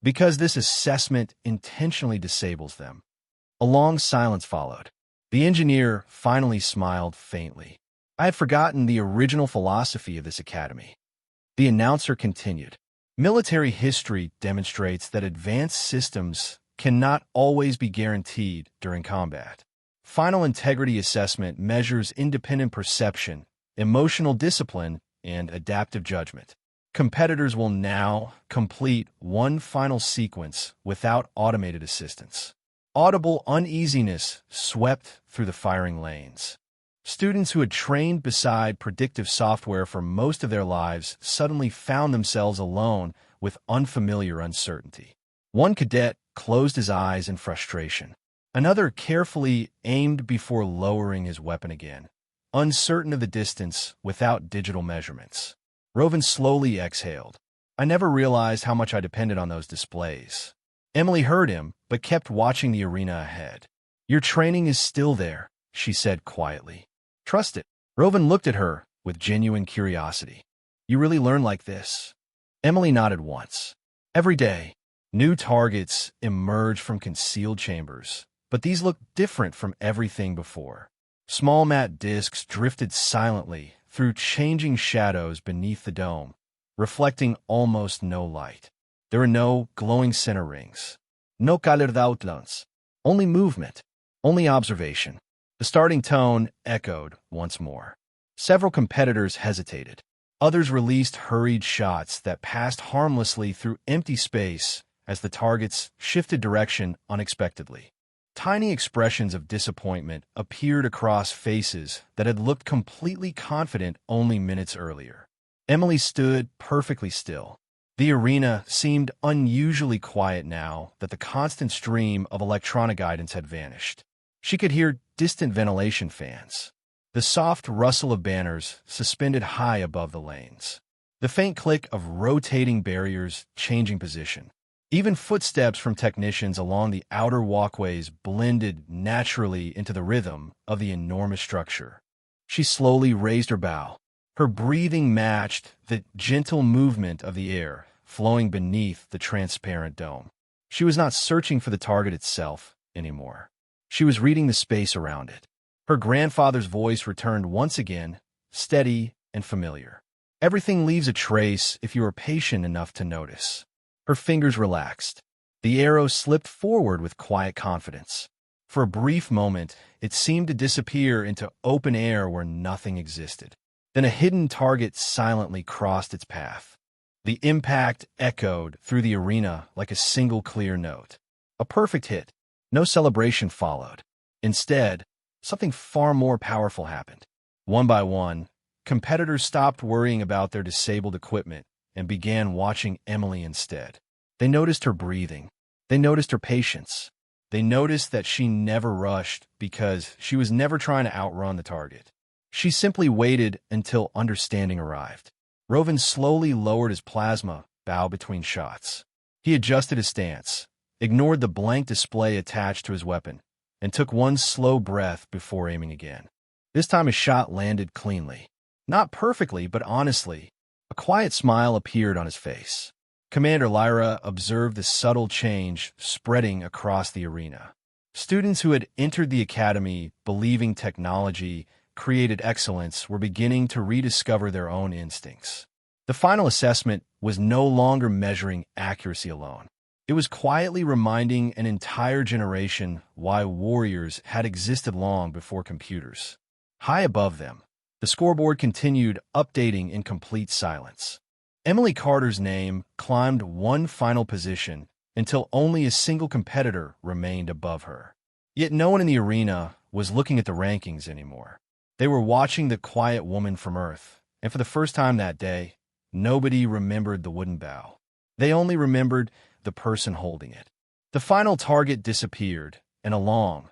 Speaker 1: Because this assessment intentionally disables them. A long silence followed. The engineer finally smiled faintly. I had forgotten the original philosophy of this academy. The announcer continued. Military history demonstrates that advanced systems cannot always be guaranteed during combat. Final integrity assessment measures independent perception, emotional discipline, and adaptive judgment. Competitors will now complete one final sequence without automated assistance. Audible uneasiness swept through the firing lanes. Students who had trained beside predictive software for most of their lives suddenly found themselves alone with unfamiliar uncertainty. One cadet closed his eyes in frustration. Another carefully aimed before lowering his weapon again, uncertain of the distance without digital measurements. Rovan slowly exhaled. I never realized how much I depended on those displays. Emily heard him, but kept watching the arena ahead. Your training is still there, she said quietly. Trust it. Rovan looked at her with genuine curiosity. You really learn like this? Emily nodded once. Every day, new targets emerged from concealed chambers, but these looked different from everything before. Small matte discs drifted silently through changing shadows beneath the dome, reflecting almost no light. There were no glowing center rings, no colored outlines, only movement, only observation. The starting tone echoed once more. Several competitors hesitated. Others released hurried shots that passed harmlessly through empty space as the targets shifted direction unexpectedly. Tiny expressions of disappointment appeared across faces that had looked completely confident only minutes earlier. Emily stood perfectly still. The arena seemed unusually quiet now that the constant stream of electronic guidance had vanished. She could hear distant ventilation fans, the soft rustle of banners suspended high above the lanes, the faint click of rotating barriers changing position. Even footsteps from technicians along the outer walkways blended naturally into the rhythm of the enormous structure. She slowly raised her bow. Her breathing matched the gentle movement of the air flowing beneath the transparent dome. She was not searching for the target itself anymore. She was reading the space around it. Her grandfather's voice returned once again, steady and familiar. Everything leaves a trace if you are patient enough to notice. Her fingers relaxed. The arrow slipped forward with quiet confidence. For a brief moment, it seemed to disappear into open air where nothing existed. Then a hidden target silently crossed its path. The impact echoed through the arena like a single clear note. A perfect hit. No celebration followed. Instead, something far more powerful happened. One by one, competitors stopped worrying about their disabled equipment and began watching Emily instead. They noticed her breathing. They noticed her patience. They noticed that she never rushed because she was never trying to outrun the target. She simply waited until understanding arrived. Rovan slowly lowered his plasma bow between shots. He adjusted his stance, ignored the blank display attached to his weapon, and took one slow breath before aiming again. This time his shot landed cleanly. Not perfectly, but honestly. A quiet smile appeared on his face. Commander Lyra observed the subtle change spreading across the arena. Students who had entered the academy believing technology created excellence were beginning to rediscover their own instincts. The final assessment was no longer measuring accuracy alone. It was quietly reminding an entire generation why warriors had existed long before computers. High above them, the scoreboard continued updating in complete silence. Emily Carter's name climbed one final position until only a single competitor remained above her. Yet no one in the arena was looking at the rankings anymore. They were watching the quiet woman from Earth, and for the first time that day, nobody remembered the wooden bow. They only remembered the person holding it. The final target disappeared, and a long,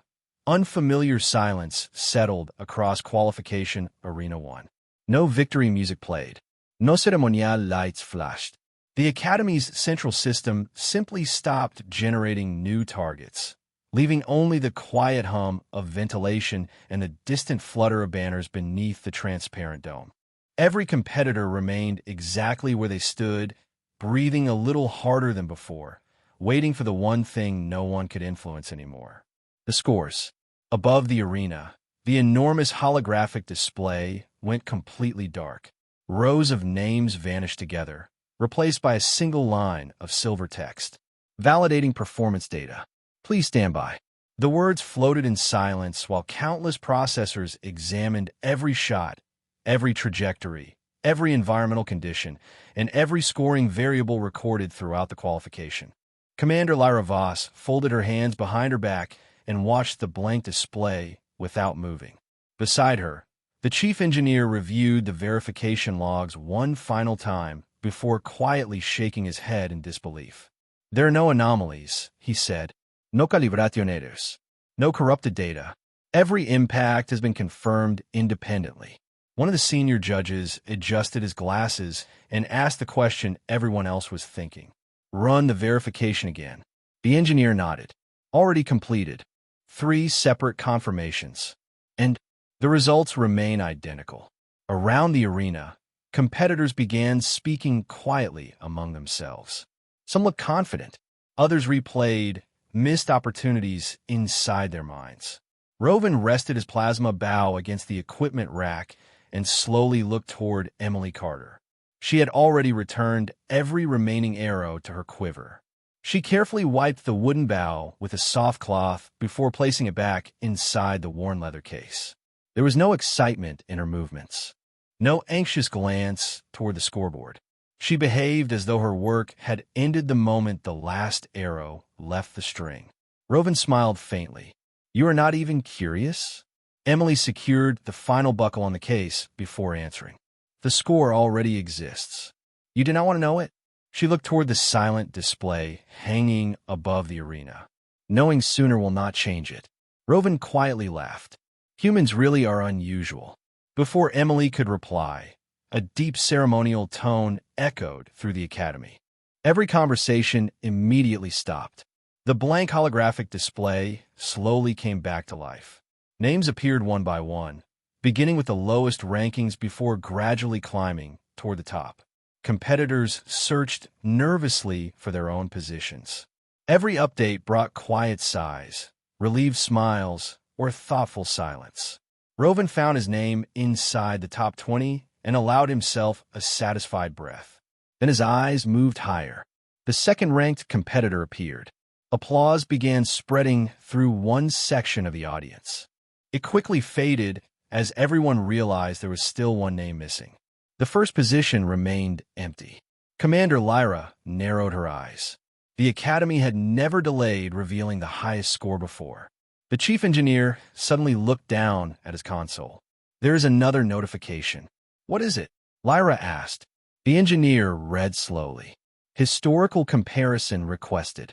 Speaker 1: unfamiliar silence settled across Qualification Arena 1. No victory music played. No ceremonial lights flashed. The Academy's central system simply stopped generating new targets, leaving only the quiet hum of ventilation and the distant flutter of banners beneath the transparent dome. Every competitor remained exactly where they stood, breathing a little harder than before, waiting for the one thing no one could influence anymore. The scores. Above the arena, the enormous holographic display went completely dark. Rows of names vanished together, replaced by a single line of silver text. Validating performance data. Please stand by. The words floated in silence while countless processors examined every shot, every trajectory, every environmental condition, and every scoring variable recorded throughout the qualification. Commander Lyra Voss folded her hands behind her back and watched the blank display without moving. Beside her, the chief engineer reviewed the verification logs one final time before quietly shaking his head in disbelief. There are no anomalies, he said. No calibraciones. No corrupted data. Every impact has been confirmed independently. One of the senior judges adjusted his glasses and asked the question everyone else was thinking. Run the verification again. The engineer nodded. Already completed. 3 separate confirmations. And the results remain identical. Around the arena, competitors began speaking quietly among themselves. Some looked confident. Others replayed missed opportunities inside their minds. Rovan rested his plasma bow against the equipment rack and slowly looked toward Emily Carter. She had already returned every remaining arrow to her quiver. She carefully wiped the wooden bow with a soft cloth before placing it back inside the worn leather case. There was no excitement in her movements, no anxious glance toward the scoreboard. She behaved as though her work had ended the moment the last arrow left the string. Rovan smiled faintly. You are not even curious? Emily secured the final buckle on the case before answering. The score already exists. You do not want to know it? She looked toward the silent display hanging above the arena. Knowing sooner will not change it. Rovan quietly laughed. Humans really are unusual. Before Emily could reply, a deep ceremonial tone echoed through the academy. Every conversation immediately stopped. The blank holographic display slowly came back to life. Names appeared one by one, beginning with the lowest rankings before gradually climbing toward the top. Competitors searched nervously for their own positions. Every update brought quiet sighs, relieved smiles, or thoughtful silence. Rovan found his name inside the top 20 and allowed himself a satisfied breath. Then his eyes moved higher. The second-ranked competitor appeared. Applause began spreading through one section of the audience. It quickly faded as everyone realized there was still one name missing. The first position remained empty. Commander Lyra narrowed her eyes. The Academy had never delayed revealing the highest score before. The chief engineer suddenly looked down at his console. There is another notification. What is it? Lyra asked. The engineer read slowly. Historical comparison requested.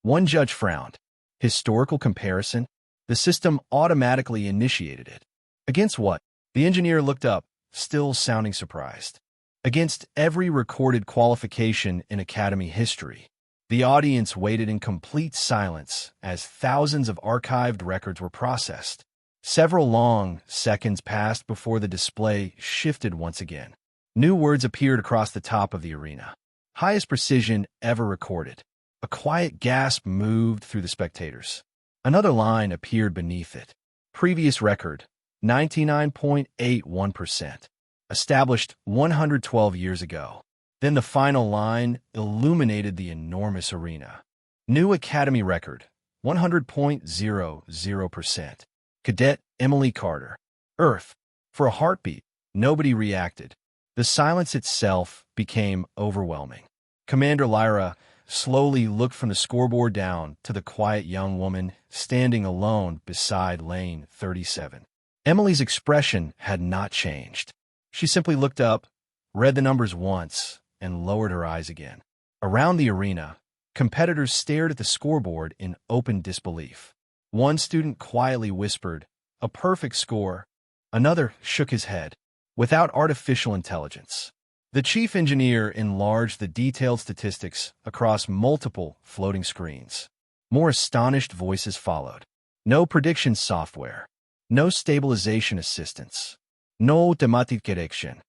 Speaker 1: One judge frowned. Historical comparison? The system automatically initiated it. Against what? The engineer looked up, still sounding surprised. Against every recorded qualification in Academy history. The audience waited in complete silence as thousands of archived records were processed. Several long seconds passed before the display shifted once again. New words appeared across the top of the arena. Highest precision ever recorded. A quiet gasp moved through the spectators. Another line appeared beneath it. Previous record, 99.81%. Established 112 years ago. Then the final line illuminated the enormous arena. New Academy record, 100.00%. Cadet Emily Carter. Earth. For a heartbeat, nobody reacted. The silence itself became overwhelming. Commander Lyra slowly looked from the scoreboard down to the quiet young woman standing alone beside lane 37. Emily's expression had not changed. She simply looked up, read the numbers once, and lowered her eyes again. Around the arena, competitors stared at the scoreboard in open disbelief. One student quietly whispered, "A perfect score." Another shook his head. Without artificial intelligence. The chief engineer enlarged the detailed statistics across multiple floating screens. More astonished voices followed. No prediction software. No stabilization assistance. No automatic correction.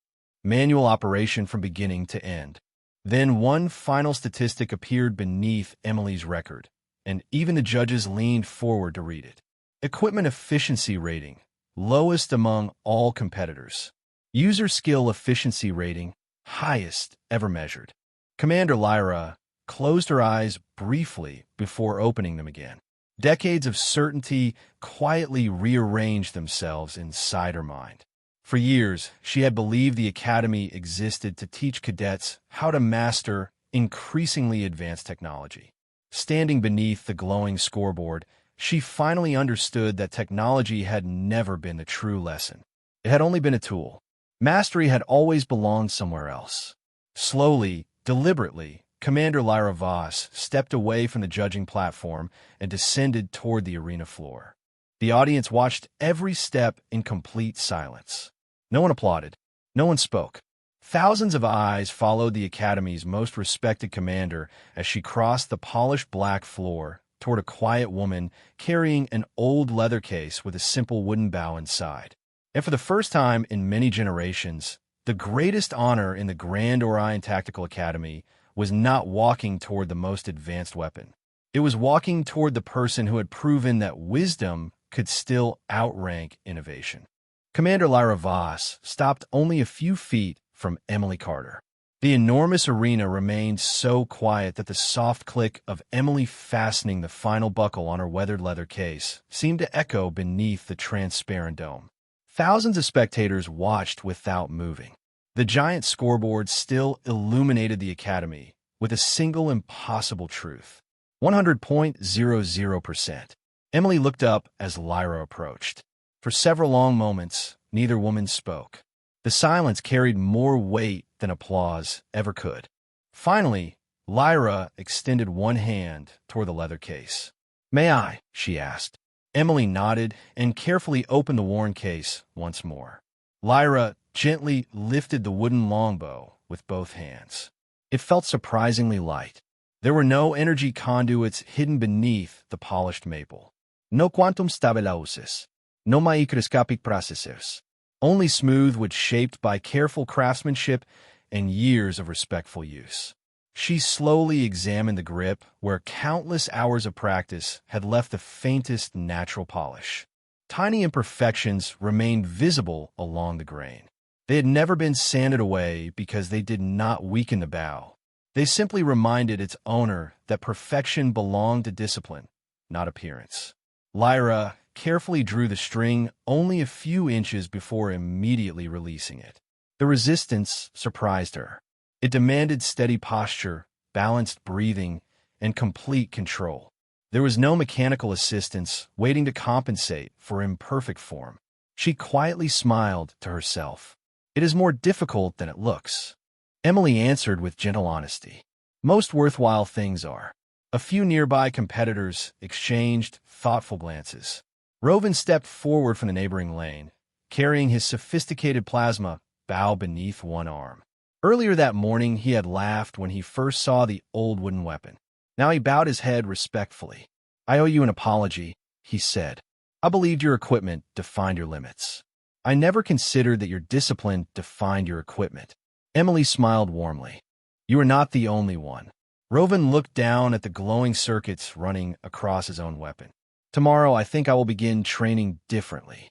Speaker 1: Manual operation from beginning to end. Then one final statistic appeared beneath Emily's record, and even the judges leaned forward to read it. Equipment efficiency rating, lowest among all competitors. User skill efficiency rating, highest ever measured. Commander Lyra closed her eyes briefly before opening them again. Decades of certainty quietly rearranged themselves inside her mind. For years, she had believed the Academy existed to teach cadets how to master increasingly advanced technology. Standing beneath the glowing scoreboard, she finally understood that technology had never been the true lesson. It had only been a tool. Mastery had always belonged somewhere else. Slowly, deliberately, Commander Lyra Voss stepped away from the judging platform and descended toward the arena floor. The audience watched every step in complete silence. No one applauded. No one spoke. Thousands of eyes followed the Academy's most respected commander as she crossed the polished black floor toward a quiet woman carrying an old leather case with a simple wooden bow inside. And for the first time in many generations, the greatest honor in the Grand Orion Tactical Academy was not walking toward the most advanced weapon. It was walking toward the person who had proven that wisdom could still outrank innovation. Commander Lyra Voss stopped only a few feet from Emily Carter. The enormous arena remained so quiet that the soft click of Emily fastening the final buckle on her weathered leather case seemed to echo beneath the transparent dome. Thousands of spectators watched without moving. The giant scoreboard still illuminated the Academy with a single impossible truth. 100.00%. Emily looked up as Lyra approached. For several long moments, neither woman spoke. The silence carried more weight than applause ever could. Finally, Lyra extended one hand toward the leather case. "May I?" she asked. Emily nodded and carefully opened the worn case once more. Lyra gently lifted the wooden longbow with both hands. It felt surprisingly light. There were no energy conduits hidden beneath the polished maple. No quantum stabilauses. No microscopic processors. Only smooth wood shaped by careful craftsmanship and years of respectful use. She slowly examined the grip where countless hours of practice had left the faintest natural polish. Tiny imperfections remained visible along the grain. They had never been sanded away because they did not weaken the bow. They simply reminded its owner that perfection belonged to discipline, not appearance. Lyra carefully drew the string only a few inches before immediately releasing it. The resistance surprised her. It demanded steady posture, balanced breathing, and complete control. There was no mechanical assistance waiting to compensate for imperfect form. She quietly smiled to herself. "It is more difficult than it looks." Emily answered with gentle honesty. "Most worthwhile things are." A few nearby competitors exchanged thoughtful glances. Rovin stepped forward from the neighboring lane, carrying his sophisticated plasma bow beneath one arm. Earlier that morning, he had laughed when he first saw the old wooden weapon. Now he bowed his head respectfully. "I owe you an apology," he said. "I believed your equipment defined your limits. I never considered that your discipline defined your equipment." Emily smiled warmly. "You are not the only one." Rovin looked down at the glowing circuits running across his own weapon. "Tomorrow, I think I will begin training differently."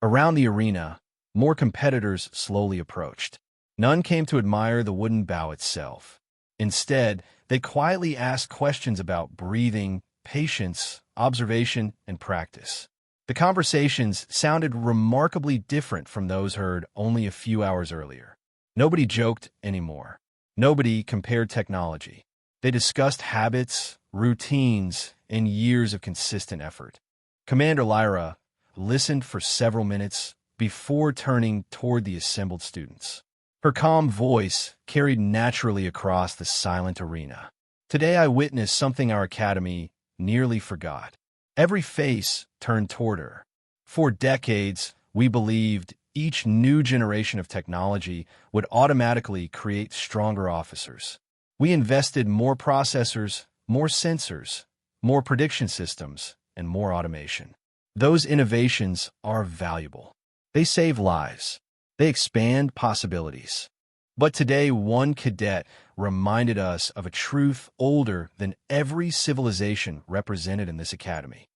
Speaker 1: Around the arena, more competitors slowly approached. None came to admire the wooden bow itself. Instead, they quietly asked questions about breathing, patience, observation, and practice. The conversations sounded remarkably different from those heard only a few hours earlier. Nobody joked anymore. Nobody compared technology. They discussed habits, routines, and years of consistent effort. Commander Lyra listened for several minutes before turning toward the assembled students. Her calm voice carried naturally across the silent arena. "Today I witnessed something our academy nearly forgot." Every face turned toward her. For decades, we believed each new generation of technology would automatically create stronger officers. We invested more processors, more sensors, more prediction systems, and more automation. Those innovations are valuable. They save lives. They expand possibilities. But today, one cadet reminded us of a truth older than every civilization represented in this academy.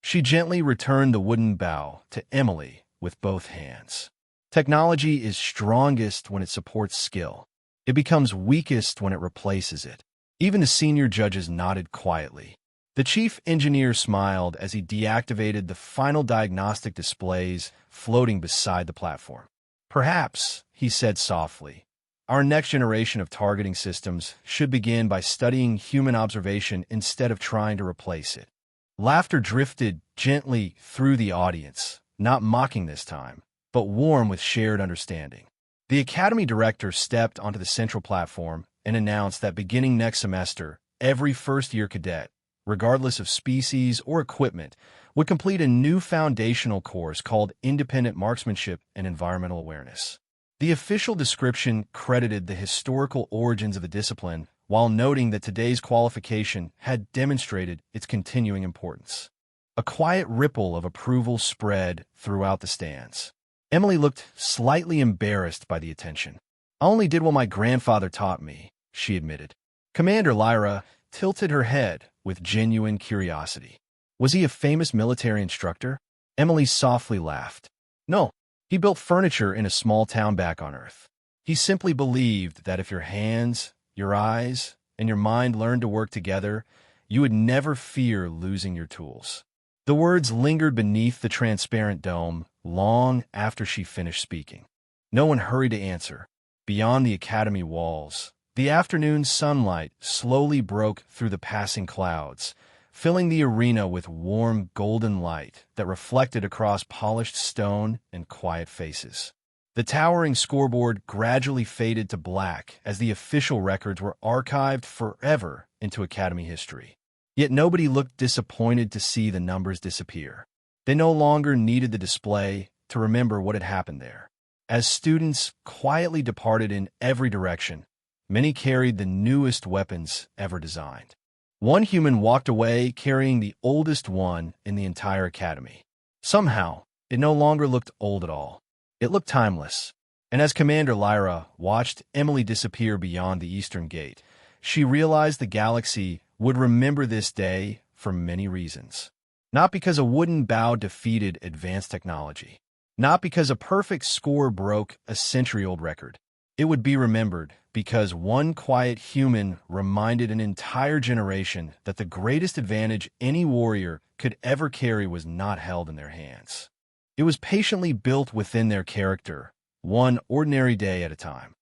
Speaker 1: She gently returned the wooden bow to Emily with both hands. "Technology is strongest when it supports skill. It becomes weakest when it replaces it." Even the senior judges nodded quietly. The chief engineer smiled as he deactivated the final diagnostic displays floating beside the platform. "Perhaps," he said softly, "our next generation of targeting systems should begin by studying human observation instead of trying to replace it." Laughter drifted gently through the audience, not mocking this time, but warm with shared understanding. The academy director stepped onto the central platform and announced that beginning next semester, every first-year cadet, regardless of species or equipment, would complete a new foundational course called Independent Marksmanship and Environmental Awareness. The official description credited the historical origins of the discipline while noting that today's qualification had demonstrated its continuing importance. A quiet ripple of approval spread throughout the stands. Emily looked slightly embarrassed by the attention. "I only did what my grandfather taught me," she admitted. Commander Lyra tilted her head with genuine curiosity. "Was he a famous military instructor?" Emily softly laughed. "No, he built furniture in a small town back on Earth. He simply believed that if your hands, your eyes, and your mind learned to work together, you would never fear losing your tools." The words lingered beneath the transparent dome long after she finished speaking. No one hurried to answer. Beyond the academy walls, the afternoon sunlight slowly broke through the passing clouds, filling the arena with warm golden light that reflected across polished stone and quiet faces. The towering scoreboard gradually faded to black as the official records were archived forever into Academy history. Yet nobody looked disappointed to see the numbers disappear. They no longer needed the display to remember what had happened there. As students quietly departed in every direction, many carried the newest weapons ever designed. One human walked away carrying the oldest one in the entire academy. Somehow, it no longer looked old at all. It looked timeless. And as Commander Lyra watched Emily disappear beyond the eastern gate, she realized the galaxy would remember this day for many reasons. Not because a wooden bow defeated advanced technology. Not because a perfect score broke a century-old record. It would be remembered because one quiet human reminded an entire generation that the greatest advantage any warrior could ever carry was not held in their hands. It was patiently built within their character, one ordinary day at a time.